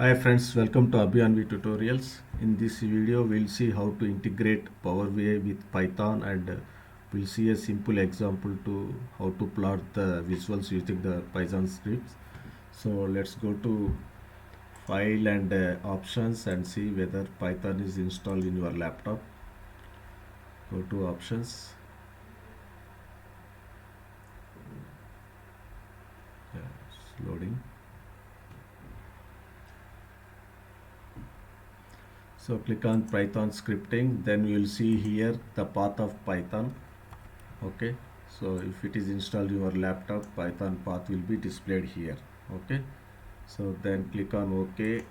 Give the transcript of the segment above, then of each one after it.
Hi friends, welcome to Abhiyanvi Tutorials. In this video, we'll see how to integrate Power BI with Python, and we'll see a simple example to how to plot the visuals using the Python scripts. So let's go to File and Options and see whether Python is installed in your laptop. Go to Options. Yeah, it's loading. So click on Python scripting, then you will see here the path of Python. Okay, so if it is installed in your laptop, Python path will be displayed here. Okay, so then click on OK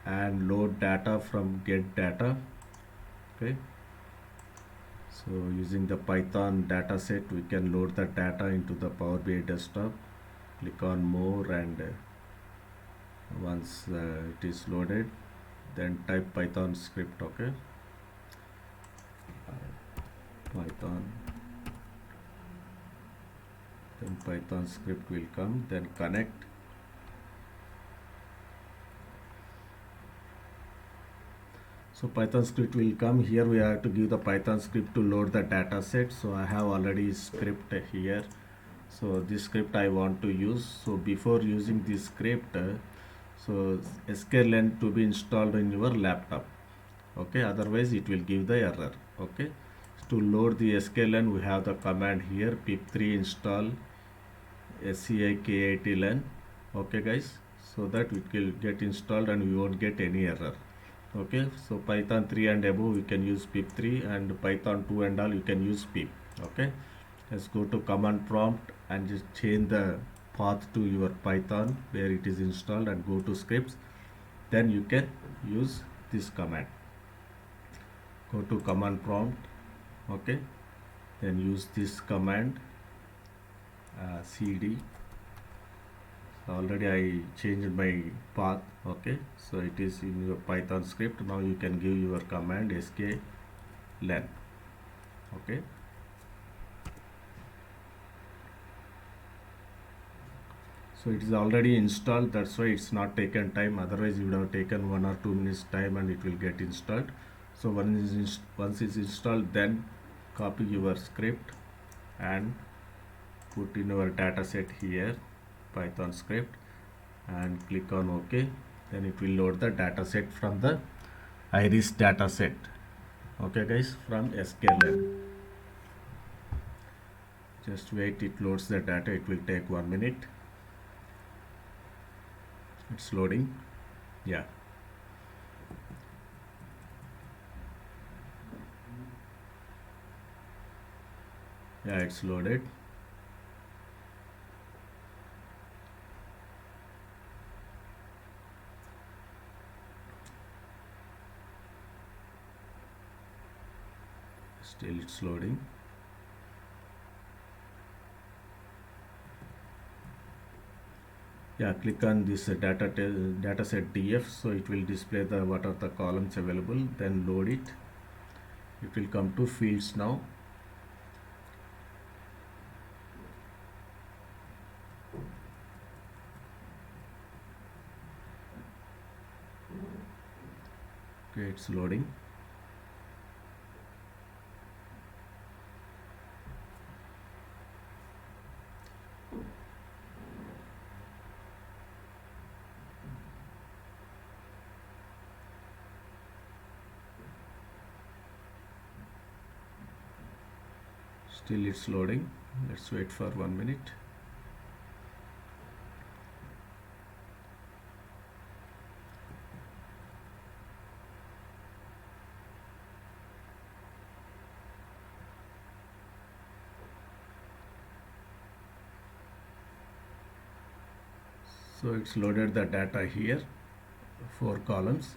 and load data from get data. Okay, so using the Python dataset, we can load the data into the Power BI desktop. Click on more, and once it is loaded, then type Python script. Okay, Python, then Python script will come, then connect. So Python script will come here. We have to give the Python script to load the data set. So I have already script here. So this script I want to use. So before using this script, so sklearn to be installed in your laptop. Okay, otherwise it will give the error. Okay, to load the sklearn, we have the command here, pip3 install scikitlearn. Okay guys, so that it will get installed and we won't get any error. Okay, so Python 3 and above you can use pip3, and Python 2 and all you can use pip. Okay, let's go to command prompt and just change the path to your Python where it is installed, and go to scripts. Then you can use this command. Go to command prompt. Okay, then use this command, cd. Already I changed my path. Okay, so it is in your Python script. Now you can give your command sklearn. Okay, so it is already installed, that's why it's not taken time. Otherwise you would have taken 1 or 2 minutes time and it will get installed. So once it's installed, then copy your script and put in your data set here, Python script, and click on OK. Then it will load the data set from the iris data set. Okay guys, from sklearn. Just wait, it loads the data. It will take 1 minute. It's loading. Yeah, it's loaded. Still it's loading. Yeah, click on this data set df, so it will display the what are the columns available. Then load it. It will come to fields now. Okay, it's loading. Still it's loading. Let's wait for 1 minute. So it's loaded the data here, 4 columns.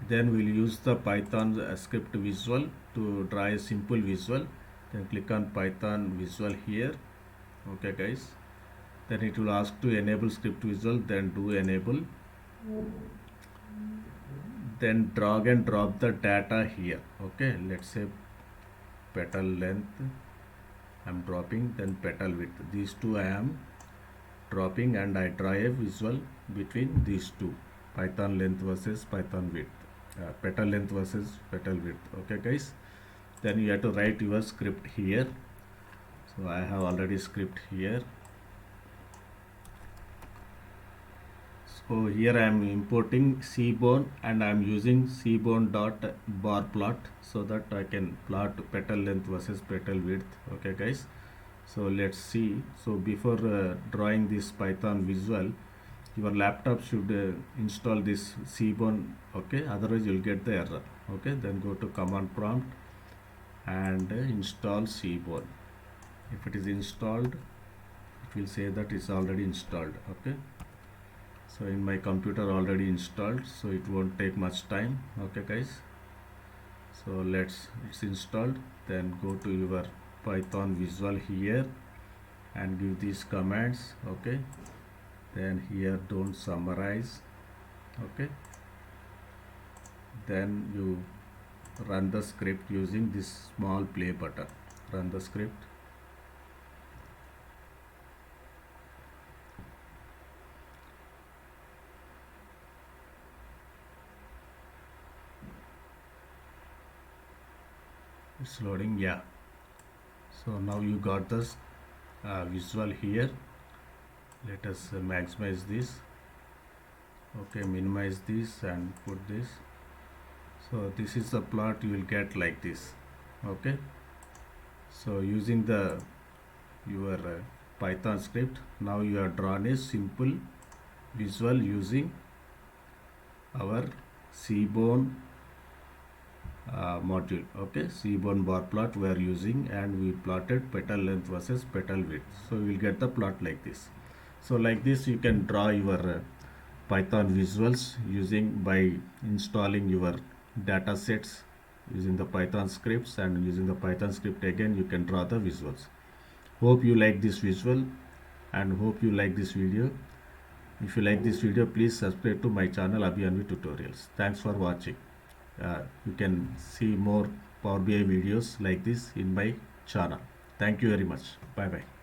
Then we'll use the Python script visual to draw a simple visual. Then click on Python visual here. Okay guys, then it will ask to enable script visual, then do enable. Then drag and drop the data here. Okay, let's say petal length I'm dropping, then petal width, these two I am dropping, and I draw a visual between these two. Python length versus Python width, petal length versus petal width. Okay guys, then you have to write your script here. So I have already script here. So here I am importing Seaborn and I am using Seaborn dot bar plot so that I can plot petal length versus petal width. Okay guys, so let's see. So before drawing this Python visual, your laptop should install this Seaborn. Okay, otherwise you'll get the error. Okay, then go to command prompt and install Seaborn. If it is installed, it will say that it's already installed. Okay, so in my computer already installed, so it won't take much time. Okay guys, so it's installed. Then go to your Python visual here and give these commands. Okay, then here don't summarize. Okay, then you run the script using this small play button. Run the script. It's loading. Yeah, so now you got this visual here. Let us maximize this. Okay, minimize this and put this. So this is the plot you will get like this. Okay, so using the your Python script, now you have drawn a simple visual using our Seaborn module. Okay, Seaborn bar plot we are using, and we plotted petal length versus petal width. So we will get the plot like this. So like this you can draw your Python visuals using by installing your data sets using the Python scripts, and using the Python script again you can draw the visuals. Hope you like this visual and hope you like this video. If you like this video, please subscribe to my channel Abhi Tutorials. Thanks for watching. You can see more Power BI videos like this in my channel. Thank you very much. Bye bye.